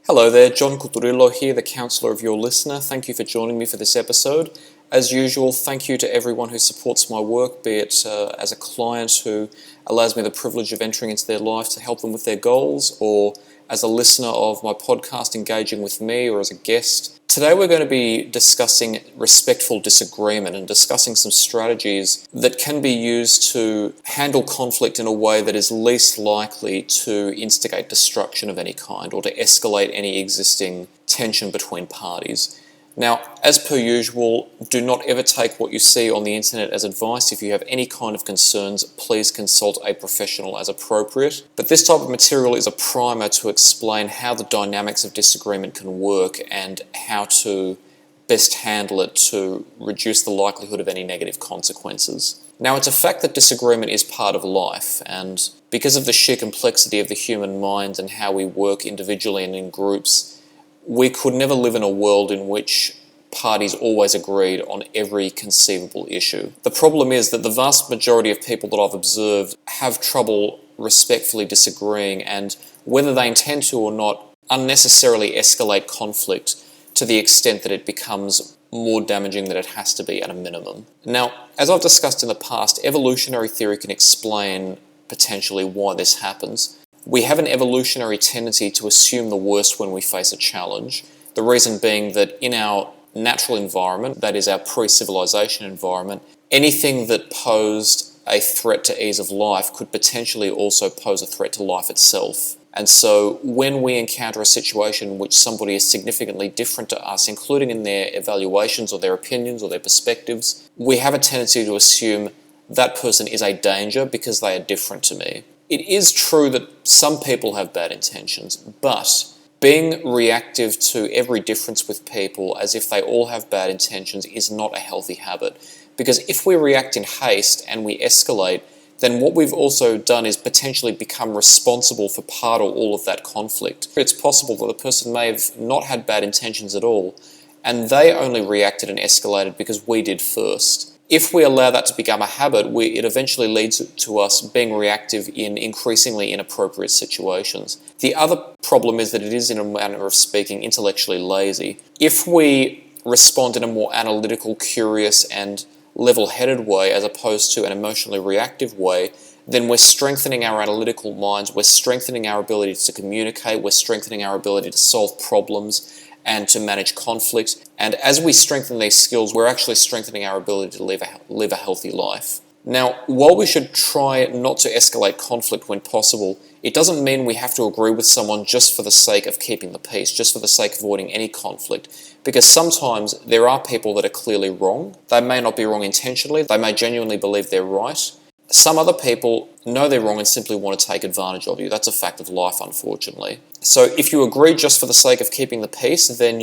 Hello there, John Cuturillo here, the counsellor of your listener. Thank you for joining me for this episode. As usual, thank you to everyone who supports my work, be it as a client who allows me the privilege of entering into their life to help them with their goals, or as a listener of my podcast engaging with me, or as a guest. Today we're going to be discussing respectful disagreement and discussing some strategies that can be used to handle conflict in a way that is least likely to instigate destruction of any kind or to escalate any existing tension between parties. Now, as per usual, do not ever take what you see on the internet as advice. If you have any kind of concerns, please consult a professional as appropriate. But this type of material is a primer to explain how the dynamics of disagreement can work and how to best handle it to reduce the likelihood of any negative consequences. Now, it's a fact that disagreement is part of life, and because of the sheer complexity of the human mind and how we work individually and in groups, we could never live in a world in which parties always agreed on every conceivable issue. The problem is that the vast majority of people that I've observed have trouble respectfully disagreeing, and whether they intend to or not, unnecessarily escalate conflict to the extent that it becomes more damaging than it has to be at a minimum. Now, as I've discussed in the past, evolutionary theory can explain potentially why this happens. We have an evolutionary tendency to assume the worst when we face a challenge. The reason being that in our natural environment, that is our pre-civilization environment, anything that posed a threat to ease of life could potentially also pose a threat to life itself. And so when we encounter a situation in which somebody is significantly different to us, including in their evaluations or their opinions or their perspectives, we have a tendency to assume that person is a danger because they are different to me. It is true that some people have bad intentions, but being reactive to every difference with people as if they all have bad intentions is not a healthy habit. Because if we react in haste and we escalate, then what we've also done is potentially become responsible for part or all of that conflict. It's possible that the person may have not had bad intentions at all, and they only reacted and escalated because we did first. If we allow that to become a habit, it eventually leads to us being reactive in increasingly inappropriate situations. The other problem is that it is, in a manner of speaking, intellectually lazy. If we respond in a more analytical, curious, and level-headed way as opposed to an emotionally reactive way, then we're strengthening our analytical minds, we're strengthening our ability to communicate, we're strengthening our ability to solve problems and to manage conflict. And as we strengthen these skills, we're actually strengthening our ability to live a healthy life. Now, while we should try not to escalate conflict when possible, it doesn't mean we have to agree with someone just for the sake of keeping the peace, just for the sake of avoiding any conflict. Because sometimes there are people that are clearly wrong. They may not be wrong intentionally, they may genuinely believe they're right. Some other people know they're wrong and simply want to take advantage of you. That's a fact of life, unfortunately. So if you agree just for the sake of keeping the peace, then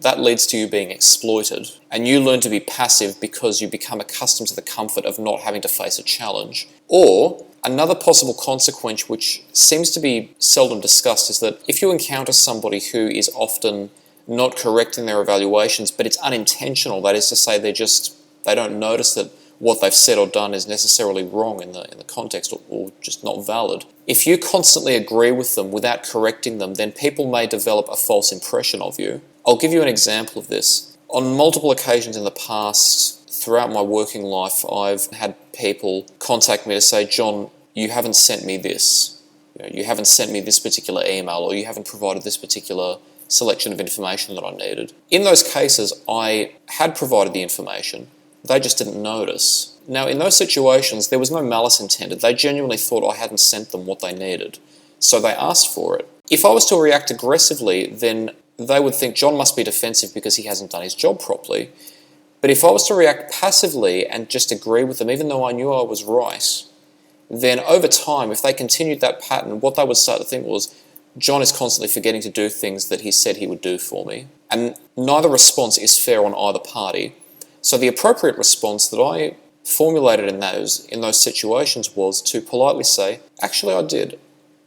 that leads to you being exploited. And you learn to be passive because you become accustomed to the comfort of not having to face a challenge. Or another possible consequence, which seems to be seldom discussed, is that if you encounter somebody who is often not correct in their evaluations, but it's unintentional, that is to say they don't notice that what they've said or done is necessarily wrong in the context or just not valid. If you constantly agree with them without correcting them, then people may develop a false impression of you. I'll give you an example of this. On multiple occasions in the past, throughout my working life, I've had people contact me to say, John, you haven't sent me this. You haven't sent me this particular email, or you haven't provided this particular selection of information that I needed. In those cases, I had provided the information. They just didn't notice. Now, in those situations, there was no malice intended. They genuinely thought I hadn't sent them what they needed, so they asked for it. If I was to react aggressively, then they would think John must be defensive because he hasn't done his job properly. But if I was to react passively and just agree with them, even though I knew I was right, then over time, if they continued that pattern, what they would start to think was, John is constantly forgetting to do things that he said he would do for me. And neither response is fair on either party. So the appropriate response that I formulated in those situations was to politely say, actually I did.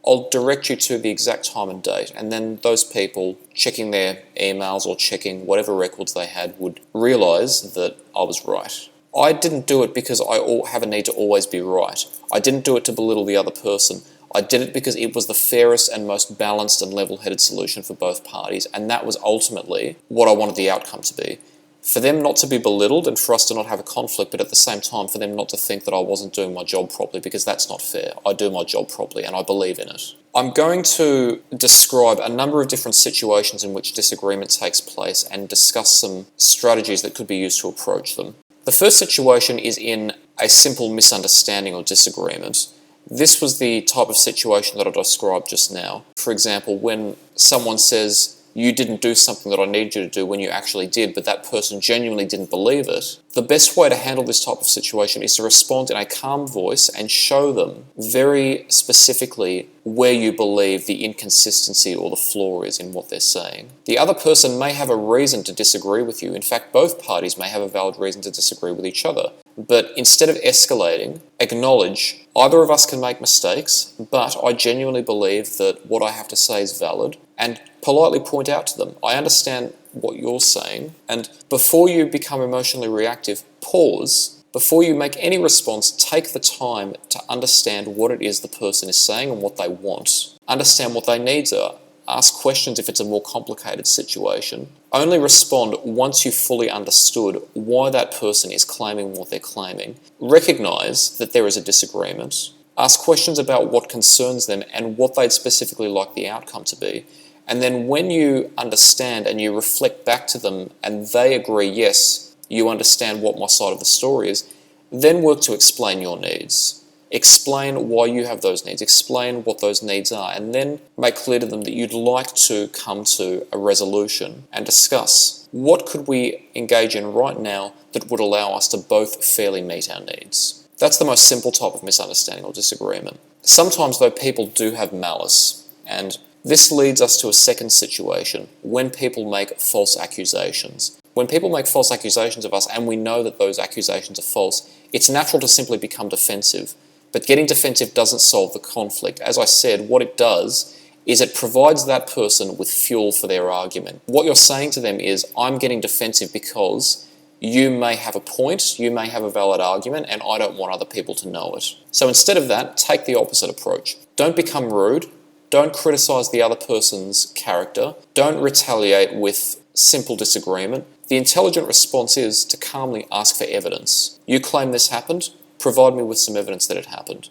I'll direct you to the exact time and date. And then those people checking their emails or checking whatever records they had would realise that I was right. I didn't do it because I have a need to always be right. I didn't do it to belittle the other person. I did it because it was the fairest and most balanced and level-headed solution for both parties, and that was ultimately what I wanted the outcome to be. For them not to be belittled and for us to not have a conflict, but at the same time for them not to think that I wasn't doing my job properly, because that's not fair. I do my job properly and I believe in it. I'm going to describe a number of different situations in which disagreement takes place and discuss some strategies that could be used to approach them. The first situation is in a simple misunderstanding or disagreement. This was the type of situation that I described just now. For example, when someone says, you didn't do something that I needed you to do when you actually did, but that person genuinely didn't believe it. The best way to handle this type of situation is to respond in a calm voice and show them very specifically where you believe the inconsistency or the flaw is in what they're saying. The other person may have a reason to disagree with you. In fact, both parties may have a valid reason to disagree with each other. But instead of escalating, acknowledge either of us can make mistakes, but I genuinely believe that what I have to say is valid, and politely point out to them, I understand what you're saying, and before you become emotionally reactive, pause. Before you make any response, take the time to understand what it is the person is saying and what they want. Understand what their needs are. Ask questions if it's a more complicated situation. Only respond once you've fully understood why that person is claiming what they're claiming. Recognize that there is a disagreement. Ask questions about what concerns them and what they'd specifically like the outcome to be. And then when you understand and you reflect back to them and they agree, yes, you understand what my side of the story is, then work to explain your needs. Explain why you have those needs, explain what those needs are, and then make clear to them that you'd like to come to a resolution and discuss what could we engage in right now that would allow us to both fairly meet our needs. That's the most simple type of misunderstanding or disagreement. Sometimes, though, people do have malice, and this leads us to a second situation, when people make false accusations. When people make false accusations of us and we know that those accusations are false, it's natural to simply become defensive. But getting defensive doesn't solve the conflict. As I said, what it does is it provides that person with fuel for their argument. What you're saying to them is, I'm getting defensive because you may have a point, you may have a valid argument, and I don't want other people to know it. So instead of that, take the opposite approach. Don't become rude. Don't criticize the other person's character. Don't retaliate with simple disagreement. The intelligent response is to calmly ask for evidence. You claim this happened, provide me with some evidence that it happened.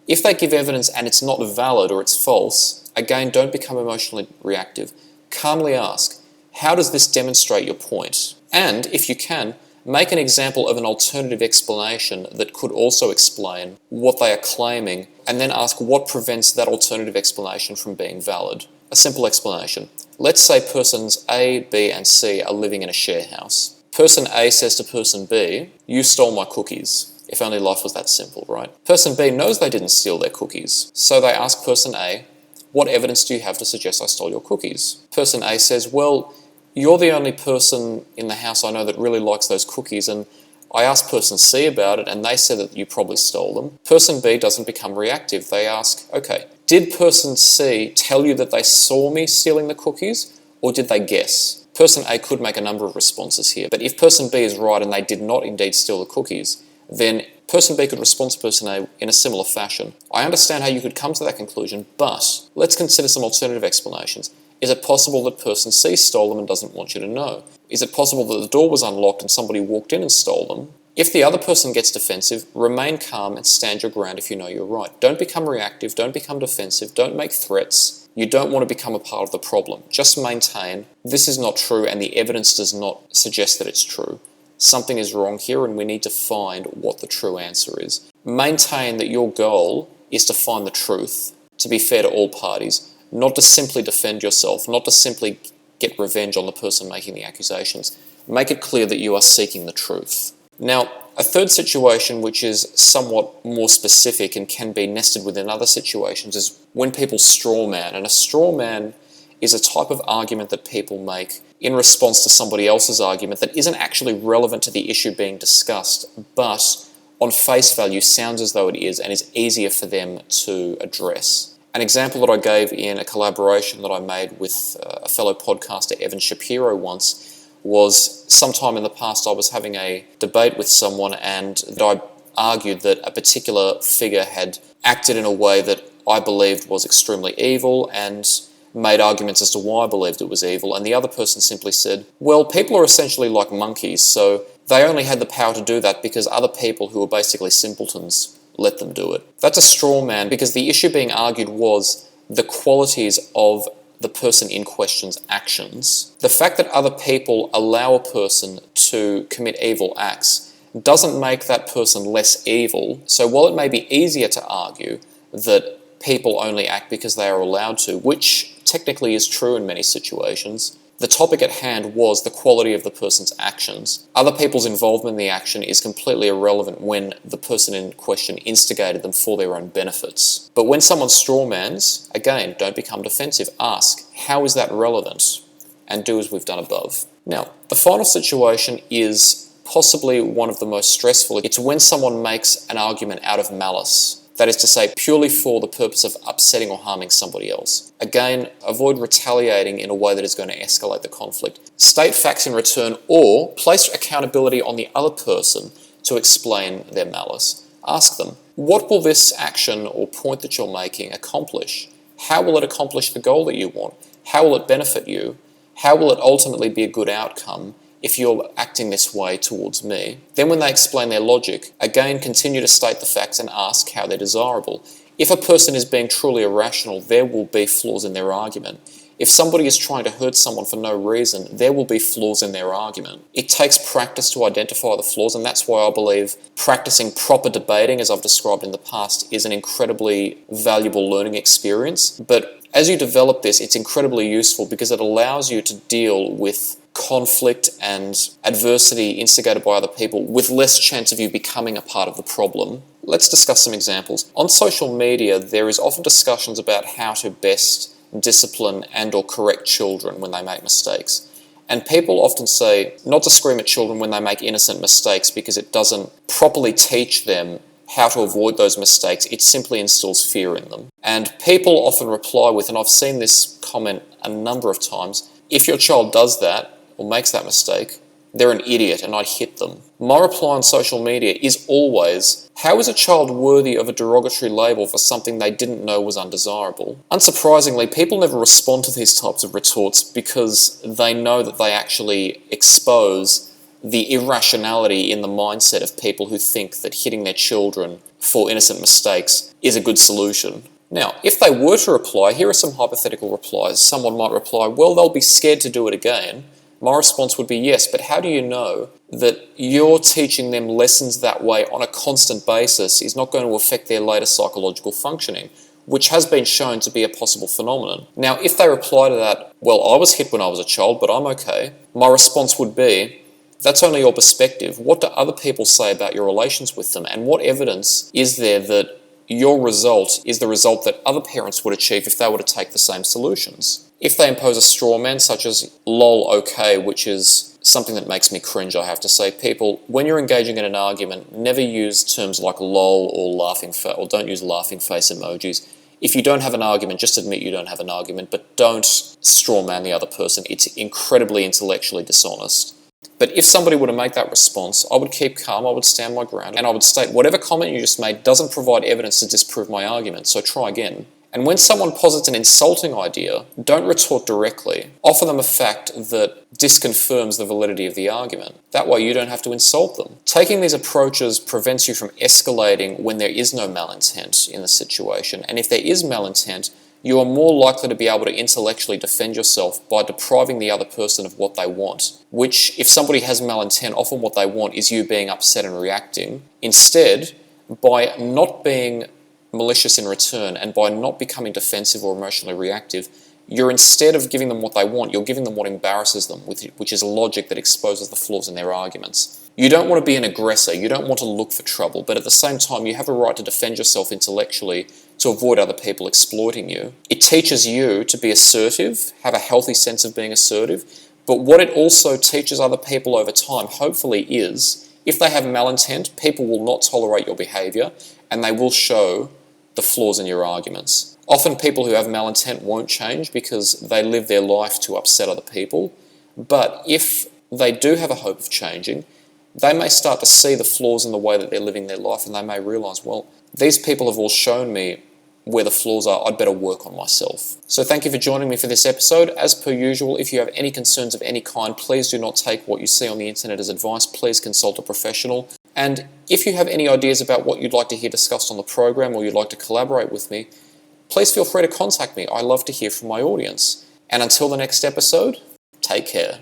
If they give evidence and it's not valid or it's false, again, don't become emotionally reactive. Calmly ask, how does this demonstrate your point? And, if you can, make an example of an alternative explanation that could also explain what they are claiming, and then ask what prevents that alternative explanation from being valid. A simple explanation. Let's say persons A, B, and C are living in a share house. Person A says to person B, you stole my cookies. If only life was that simple, right? Person B knows they didn't steal their cookies. So they ask person A, what evidence do you have to suggest I stole your cookies? Person A says, well, you're the only person in the house I know that really likes those cookies, and I asked person C about it and they said that you probably stole them. Person B doesn't become reactive. They ask, okay, did person C tell you that they saw me stealing the cookies, or did they guess? Person A could make a number of responses here, but if person B is right and they did not indeed steal the cookies, then person B could respond to person A in a similar fashion. I understand how you could come to that conclusion, but let's consider some alternative explanations. Is it possible that person C stole them and doesn't want you to know? Is it possible that the door was unlocked and somebody walked in and stole them? If the other person gets defensive, remain calm and stand your ground if you know you're right. Don't become reactive, don't become defensive, don't make threats. You don't want to become a part of the problem. Just maintain, this is not true and the evidence does not suggest that it's true. Something is wrong here and we need to find what the true answer is. Maintain that your goal is to find the truth, to be fair to all parties, not to simply defend yourself, not to simply get revenge on the person making the accusations. Make it clear that you are seeking the truth. Now, a third situation which is somewhat more specific and can be nested within other situations is when people straw man. And a straw man is a type of argument that people make in response to somebody else's argument that isn't actually relevant to the issue being discussed, but on face value sounds as though it is and is easier for them to address. An example that I gave in a collaboration that I made with a fellow podcaster, Evan Shapiro, once was sometime in the past I was having a debate with someone and I argued that a particular figure had acted in a way that I believed was extremely evil and made arguments as to why I believed it was evil, and the other person simply said, well, people are essentially like monkeys, so they only had the power to do that because other people who were basically simpletons let them do it. That's a straw man, because the issue being argued was the qualities of the person in question's actions. The fact that other people allow a person to commit evil acts doesn't make that person less evil. So while it may be easier to argue that people only act because they are allowed to, which technically is true in many situations, the topic at hand was the quality of the person's actions. Other people's involvement in the action is completely irrelevant when the person in question instigated them for their own benefits. But when someone strawmans, again, don't become defensive. Ask, how is that relevant? And do as we've done above. Now, the final situation is possibly one of the most stressful. It's when someone makes an argument out of malice. That is to say, purely for the purpose of upsetting or harming somebody else. Again, avoid retaliating in a way that is going to escalate the conflict. State facts in return, or place accountability on the other person to explain their malice. Ask them, what will this action or point that you're making accomplish? How will it accomplish the goal that you want? How will it benefit you? How will it ultimately be a good outcome if you're acting this way towards me? Then when they explain their logic, again, continue to state the facts and ask how they're desirable. If a person is being truly irrational, there will be flaws in their argument. If somebody is trying to hurt someone for no reason, there will be flaws in their argument. It takes practice to identify the flaws, and that's why I believe practicing proper debating, as I've described in the past, is an incredibly valuable learning experience. But as you develop this, it's incredibly useful because it allows you to deal with conflict and adversity instigated by other people with less chance of you becoming a part of the problem. Let's discuss some examples. On social media, there is often discussions about how to best discipline and or correct children when they make mistakes. And people often say not to scream at children when they make innocent mistakes because it doesn't properly teach them how to avoid those mistakes. It simply instills fear in them. And people often reply with, and I've seen this comment a number of times, if your child does that or makes that mistake, they're an idiot and I'd hit them. My reply on social media is always, how is a child worthy of a derogatory label for something they didn't know was undesirable? Unsurprisingly, people never respond to these types of retorts because they know that they actually expose the irrationality in the mindset of people who think that hitting their children for innocent mistakes is a good solution. Now, if they were to reply, here are some hypothetical replies. Someone might reply, well, they'll be scared to do it again. My response would be yes, but how do you know that you're teaching them lessons that way on a constant basis is not going to affect their later psychological functioning, which has been shown to be a possible phenomenon? Now, if they reply to that, well, I was hit when I was a child, but I'm okay, my response would be, that's only your perspective. What do other people say about your relations with them? And what evidence is there that your result is the result that other parents would achieve if they were to take the same solutions? If they impose a straw man such as lol okay, which is something that makes me cringe, I have to say, people, when you're engaging in an argument, never use terms like lol or laughing face, or don't use laughing face emojis. If you don't have an argument, just admit you don't have an argument, but don't straw man the other person. It's incredibly intellectually dishonest. But if somebody were to make that response, I would keep calm, I would stand my ground, and I would state whatever comment you just made doesn't provide evidence to disprove my argument, so try again. And when someone posits an insulting idea, don't retort directly. Offer them a fact that disconfirms the validity of the argument. That way you don't have to insult them. Taking these approaches prevents you from escalating when there is no malintent in the situation, and if there is malintent, you are more likely to be able to intellectually defend yourself by depriving the other person of what they want, which, if somebody has malintent, often what they want is you being upset and reacting. Instead, by not being malicious in return and by not becoming defensive or emotionally reactive, you're, instead of giving them what they want, you're giving them what embarrasses them, which is a logic that exposes the flaws in their arguments. You don't want to be an aggressor, you don't want to look for trouble, but at the same time you have a right to defend yourself intellectually to avoid other people exploiting you. It teaches you to be assertive, have a healthy sense of being assertive, but what it also teaches other people over time, hopefully, is if they have malintent, people will not tolerate your behaviour and they will show the flaws in your arguments. Often people who have malintent won't change because they live their life to upset other people, but if they do have a hope of changing, they may start to see the flaws in the way that they're living their life and they may realise, well, these people have all shown me where the flaws are, I'd better work on myself. So thank you for joining me for this episode. As per usual, if you have any concerns of any kind, please do not take what you see on the internet as advice. Please consult a professional. And if you have any ideas about what you'd like to hear discussed on the program, or you'd like to collaborate with me, please feel free to contact me. I love to hear from my audience. And until the next episode, take care.